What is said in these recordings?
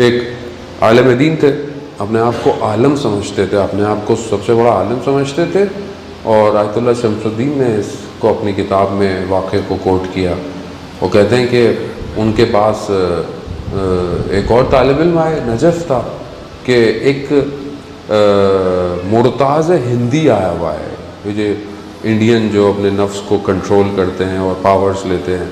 ایک عالم دین تھے، اپنے آپ کو عالم سمجھتے تھے، اپنے آپ کو سب سے بڑا عالم سمجھتے تھے، اور آیت اللہ شمس الدین نے اس کو اپنی کتاب میں واقعے کو کوٹ کیا۔ وہ کہتے ہیں کہ ان کے پاس ایک اور طالب علم آئے، نجف تھا، کہ ایک مرتاض ہندی آیا ہوا ہے، یہ جو انڈین جو اپنے نفس کو کنٹرول کرتے ہیں اور پاورز لیتے ہیں۔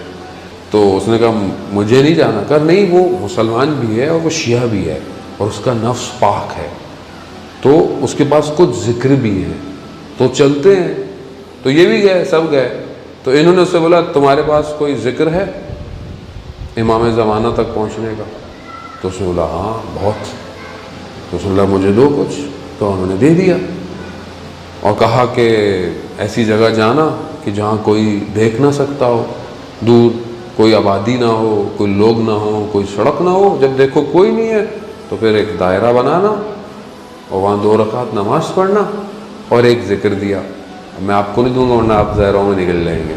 تو اس نے کہا مجھے نہیں جانا، کہا نہیں وہ مسلمان بھی ہے اور وہ شیعہ بھی ہے اور اس کا نفس پاک ہے، تو اس کے پاس کچھ ذکر بھی ہے، تو چلتے ہیں۔ تو یہ بھی گئے، سب گئے۔ تو انہوں نے اس سے بولا تمہارے پاس کوئی ذکر ہے امام زمانہ تک پہنچنے کا؟ تو اس نے بولا ہاں بہت۔ تو اس نے بولا مجھے دو کچھ، تو انہوں نے دے دیا اور کہا کہ ایسی جگہ جانا کہ جہاں کوئی دیکھ نہ سکتا ہو، دور کوئی آبادی نہ ہو، کوئی لوگ نہ ہو، کوئی سڑک نہ ہو، جب دیکھو کوئی نہیں ہے تو پھر ایک دائرہ بنانا اور وہاں 2 رکعت نماز پڑھنا اور ایک ذکر دیا۔ میں آپ کو نہیں دوں گا ورنہ آپ دائروں میں نکل جائیں گے۔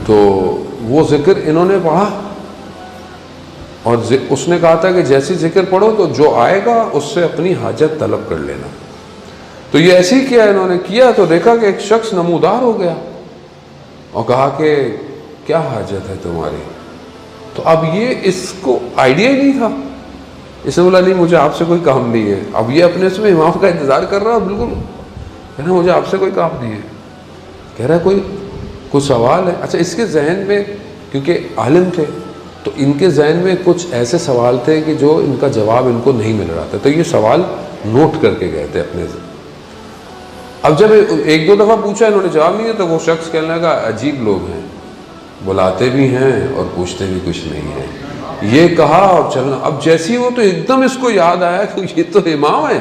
تو وہ ذکر انہوں نے پڑھا اور اس نے کہا تھا کہ جیسی ذکر پڑھو تو جو آئے گا اس سے اپنی حاجت طلب کر لینا۔ تو یہ ایسے ہی کیا، انہوں نے کیا تو دیکھا کہ ایک شخص نمودار ہو گیا اور کہا کہ کیا حاجت ہے تمہاری؟ تو اب یہ اس کو آئیڈیا ہی نہیں تھا، اس نے بولا نہیں مجھے آپ سے کوئی کام نہیں ہے۔ اب یہ اپنے اس میں امام کا انتظار کر رہا، بالکل کہہ رہا مجھے آپ سے کوئی کام نہیں ہے، کہہ رہا کوئی سوال ہے؟ اچھا اس کے ذہن میں، کیونکہ عالم تھے تو ان کے ذہن میں کچھ ایسے سوال تھے کہ جو ان کا جواب ان کو نہیں مل رہا تھا، تو یہ سوال نوٹ کر کے گئے تھے اپنے سے۔ اب جب 1-2 دفعہ پوچھا انہوں نے جواب نہیں دیا تو وہ شخص کہنے لگا عجیب لوگ ہیں، بلاتے بھی ہیں اور پوچھتے بھی کچھ نہیں ہیں۔ یہ کہا اور چلنا۔ اب جیسی وہ تو ایک دم اس کو یاد آیا کہ یہ تو امام ہے۔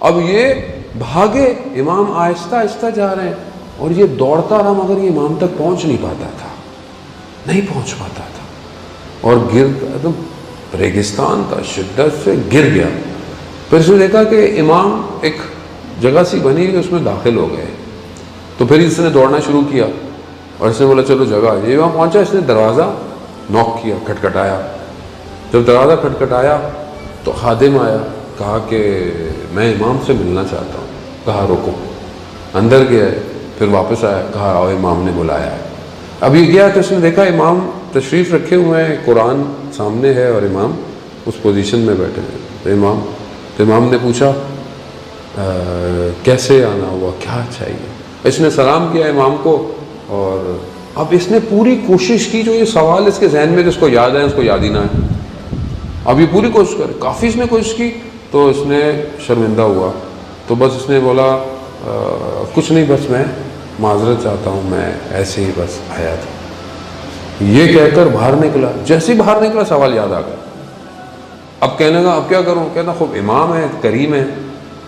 اب یہ بھاگے، امام آہستہ آہستہ جا رہے ہیں اور یہ دوڑتا رہا مگر یہ امام تک پہنچ نہیں پاتا تھا، نہیں پہنچ پاتا تھا، اور گر ریگستان تھا، شدت سے گر گیا۔ پھر اس نے دیکھا کہ امام ایک جگہ سی بنی کہ اس میں داخل ہو گئے، تو پھر اس نے دوڑنا شروع کیا اور اس نے بولا چلو جگہ۔ یہ وہاں پہنچا، اس نے دروازہ نوک کیا، کھٹکھٹایا۔ جب دروازہ کھٹکھٹایا تو خادم آیا، کہا کہ میں امام سے ملنا چاہتا ہوں۔ کہا رکو۔ اندر گیا، پھر واپس آیا، کہا آؤ امام نے بلایا ہے۔ اب یہ گیا تو اس نے دیکھا امام تشریف رکھے ہوئے ہیں، قرآن سامنے ہے اور امام اس پوزیشن میں بیٹھے ہیں۔ تو امام نے پوچھا کیسے آنا ہوا، کیا چاہیے؟ اس نے سلام کیا امام کو، اور اب اس نے پوری کوشش کی، جو یہ سوال اس کے ذہن میں جس کو یاد ہے اس کو یاد ہی نہ ہے۔ اب یہ پوری کوشش کرے، کافی اس نے کوشش کی، تو اس نے شرمندہ ہوا، تو بس اس نے بولا کچھ نہیں، بس میں معذرت چاہتا ہوں، میں ایسے ہی بس آیا تھا۔ یہ کہہ کر باہر نکلا، جیسے ہی باہر نکلا سوال یاد آ گیا۔ اب کہنے لگا اب کیا کروں؟ کہنا خوب امام ہے، کریم ہے،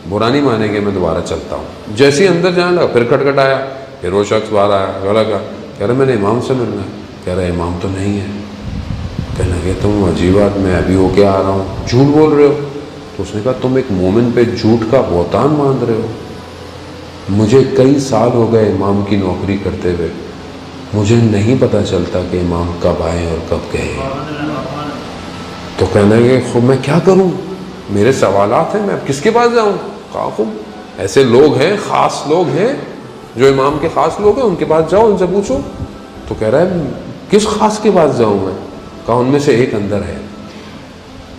برا نہیں مانیں گے، میں دوبارہ چلتا ہوں۔ جیسے ہی اندر جانے لگا پھر کھٹکھٹایا، پھر وہ شخص باہر آیا، کہہ رہا میں نے امام سے ملنا ہے۔ کہہ رہا امام تو نہیں ہے۔ کہنے لگے تم عجیب بات، میں ابھی ہو کے آ رہا ہوں، جھوٹ بول رہے ہو۔ تو اس نے کہا تم ایک مومن پہ جھوٹ کا بہتان باندھ رہے ہو، مجھے کئی سال ہو گئے امام کی نوکری کرتے ہوئے، مجھے نہیں پتہ چلتا کہ امام کب آئے اور کب گئے۔ تو کہنے لگے خب میں کیا کروں، میرے سوالات ہیں، میں اب کس کے پاس جاؤں؟ کہا خوب ایسے لوگ ہیں، خاص لوگ ہیں جو امام کے خاص لوگ ہیں، ان کے پاس جاؤ، ان سے پوچھو۔ تو کہہ رہا ہے کس خاص کے پاس جاؤں میں؟ کہا ان میں سے ایک اندر ہے۔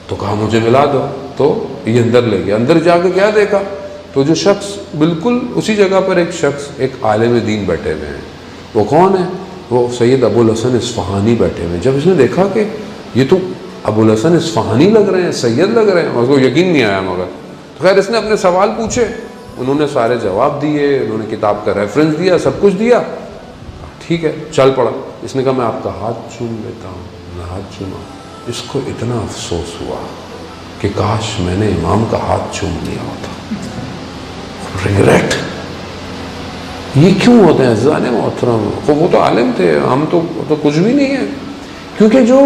تو کہا مجھے ملا دو۔ تو یہ اندر لے گیا، اندر جا کے کیا دیکھا، تو جو شخص بالکل اسی جگہ پر ایک شخص، ایک عالم دین بیٹھے ہوئے ہیں۔ وہ کون ہے؟ وہ سید ابو الحسن اصفہانی بیٹھے ہوئے ہیں۔ جب اس نے دیکھا کہ یہ تو ابو الحسن اصفہانی لگ رہے ہیں، سید لگ رہے ہیں، اس کو یقین نہیں آیا مگر۔ تو خیر اس نے اپنے سوال پوچھے، انہوں نے سارے جواب دیے، انہوں نے کتاب کا ریفرنس دیا، سب کچھ دیا۔ ٹھیک ہے چل پڑا۔ اس نے کہا میں آپ کا ہاتھ چوم لیتا ہوں۔ میں ہاتھ چوما۔ اس کو اتنا افسوس ہوا کہ کاش میں نے امام کا ہاتھ چوم لیا ہوتا۔ ریگریٹ۔ یہ کیوں ہوتے ہیں عزیزان محترم؟ وہ تو عالم تھے، ہم تو کچھ بھی نہیں ہے، کیونکہ جو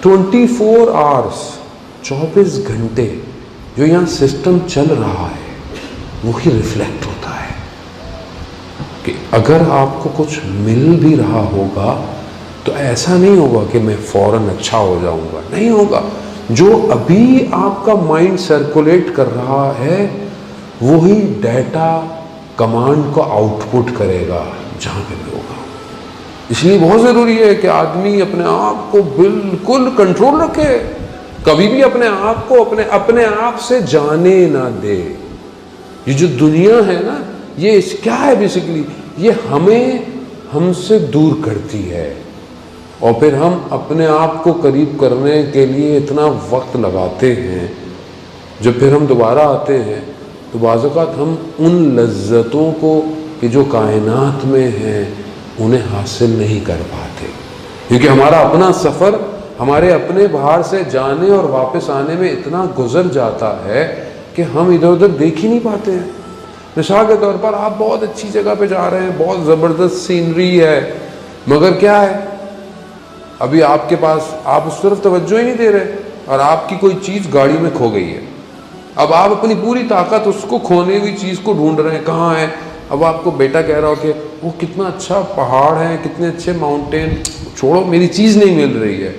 24 آورس 24 گھنٹے جو یہاں سسٹم چل رہا ہے وہی ریفلیکٹ ہوتا ہے کہ اگر آپ کو کچھ مل بھی رہا ہوگا تو ایسا نہیں ہوگا کہ میں فوراً اچھا ہو جاؤں گا، نہیں ہوگا۔ جو ابھی آپ کا مائنڈ سرکولیٹ کر رہا ہے وہی ڈیٹا کمانڈ کو آؤٹ پٹ کرے گا جہاں پہ بھی ہوگا. اس لیے بہت ضروری ہے کہ آدمی اپنے آپ کو بالکل کنٹرول رکھے, کبھی بھی اپنے آپ کو اپنے آپ سے جانے نہ دے. یہ جو دنیا ہے نا, یہ کیا ہے بیسیکلی, یہ ہم سے دور کرتی ہے, اور پھر ہم اپنے آپ کو قریب کرنے کے لیے اتنا وقت لگاتے ہیں, جب پھر ہم دوبارہ آتے ہیں تو بعض اوقات ہم ان لذتوں کو کہ جو کائنات میں ہیں انہیں حاصل نہیں کر پاتے, کیونکہ ہمارا اپنا سفر ہمارے اپنے باہر سے جانے اور واپس آنے میں اتنا گزر جاتا ہے کہ ہم ادھر ادھر دیکھ ہی نہیں پاتے ہیں. مثال کے طور پر آپ بہت اچھی جگہ پہ جا رہے ہیں, بہت زبردست سینری ہے, مگر کیا ہے ابھی آپ کے پاس, آپ اس طرف توجہ ہی نہیں دے رہے, اور آپ کی کوئی چیز گاڑی میں کھو گئی ہے. اب آپ اپنی پوری طاقت اس کو کھونے ہوئی چیز کو ڈھونڈ رہے ہیں کہاں ہے. اب آپ کو بیٹا کہہ رہا ہو کہ وہ کتنا اچھا پہاڑ ہے, کتنے اچھے ماؤنٹین, چھوڑو میری چیز نہیں مل رہی ہے.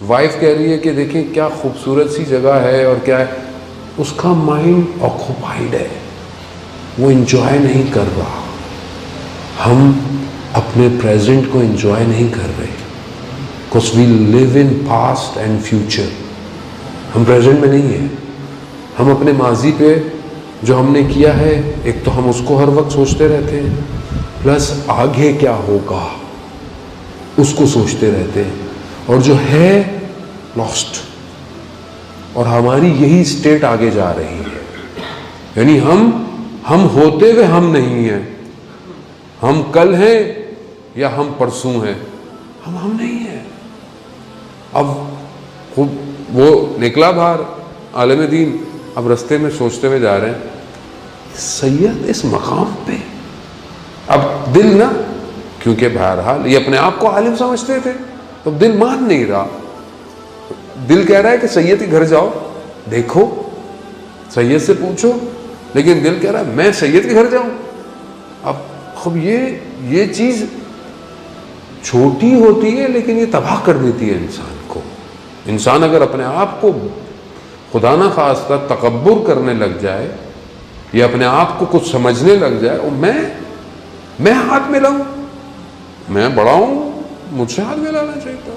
وائف کہہ رہی ہے کہ دیکھیں کیا خوبصورت سی جگہ ہے اور کیا ہے, اس کا مائنڈ آکوپائڈ ہے, وہ انجوائے نہیں کر رہا. ہم اپنے پریزنٹ کو انجوائے نہیں کر رہے, because we live in past and future. ہم پریزنٹ میں نہیں ہیں. ہم اپنے ماضی پہ جو ہم نے کیا ہے, ایک تو ہم اس کو ہر وقت سوچتے رہتے ہیں, پلس آگے کیا ہوگا اس کو سوچتے رہتے ہیں, اور جو ہے لاسٹ, اور ہماری یہی اسٹیٹ آگے جا رہی ہے. یعنی ہم ہوتے ہوئے ہم نہیں ہیں, ہم کل ہیں یا ہم پرسوں ہیں, ہم نہیں ہیں. اب خوب وہ نکلا باہر عالم دین, اب رستے میں سوچتے ہوئے جا رہے ہیں سید اس مقام پہ. اب دل نا, کیونکہ بہرحال یہ اپنے آپ کو عالم سمجھتے تھے, تو دل مان نہیں رہا. دل کہہ رہا ہے کہ سید کے گھر جاؤ, دیکھو سید سے پوچھو, لیکن دل کہہ رہا ہے میں سید کے گھر جاؤں. اب خب یہ چیز چھوٹی ہوتی ہے لیکن یہ تباہ کر دیتی ہے انسان کو. انسان اگر اپنے آپ کو خدا نہ خواستہ تکبر کرنے لگ جائے یا اپنے آپ کو کچھ سمجھنے لگ جائے, اور میں ہاتھ ملاؤں, میں بڑا ہوں, مجھ سے ہاتھ ملانا چاہیے تھا,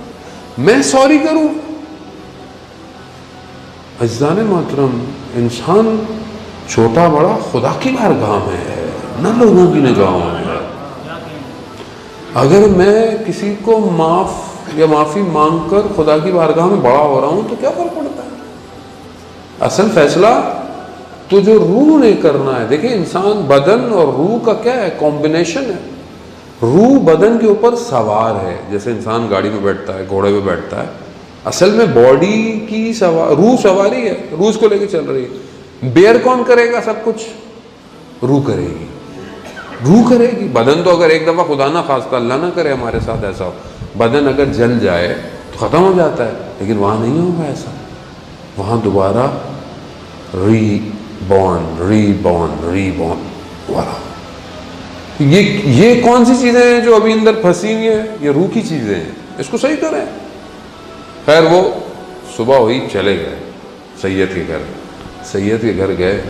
میں سوری کروں. عزیزان محترم, انسان چھوٹا بڑا خدا کی بارگاہ میں ہے, نہ لوگوں کی نگاہوں میں. اگر میں کسی کو معافی مانگ کر خدا کی بارگاہ میں بڑا ہو رہا ہوں تو کیا فرق پڑتا ہے؟ اصل فیصلہ تو جو روح نے کرنا ہے. دیکھیں انسان بدن اور روح کا کیا ہے, کمبینیشن ہے. روح بدن کے اوپر سوار ہے, جیسے انسان گاڑی میں بیٹھتا ہے, گھوڑے پہ بیٹھتا ہے. اصل میں باڈی کی روح سواری ہے, روح اس کو لے کے چل رہی ہے. بیئر کون کرے گا سب کچھ؟ روح کرے گی, روح کرے گی. بدن تو اگر ایک دفعہ خدا نہ خواستہ اللہ نہ کرے ہمارے ساتھ ایسا ہو, بدن اگر جل جائے تو ختم ہو جاتا ہے, لیکن وہاں نہیں ہوگا ایسا. وہاں دوبارہ ری بورن والا. یہ کون سی چیزیں ہیں جو ابھی اندر پھنسی ہوئی ہیں؟ یہ روح کی چیزیں ہیں, اس کو صحیح کریں. خیر وہ صبح ہوئی چلے گئے سید کے گھر. سید کے گھر گئے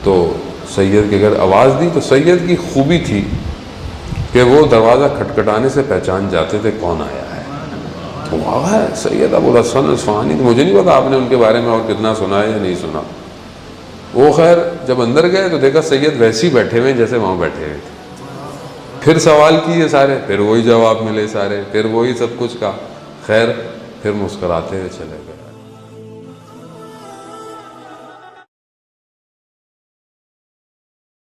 تو سید کے گھر آواز دی, تو سید کی خوبی تھی کہ وہ دروازہ کھٹکھٹانے سے پہچان جاتے تھے کون آیا ہے. وہ ہے سید ابو الحسن اصفہانی. تو مجھے نہیں پتا آپ نے ان کے بارے میں اور کتنا سنا ہے یا نہیں سنا. وہ خیر جب اندر گئے تو دیکھا سید ویسے ہی بیٹھے ہوئے جیسے وہاں بیٹھے ہوئے تھے. پھر سوال کیے سارے, پھر وہی جواب ملے سارے, پھر وہی سب کچھ کا. خیر پھر مسکراتے ہوئے چلے گئے.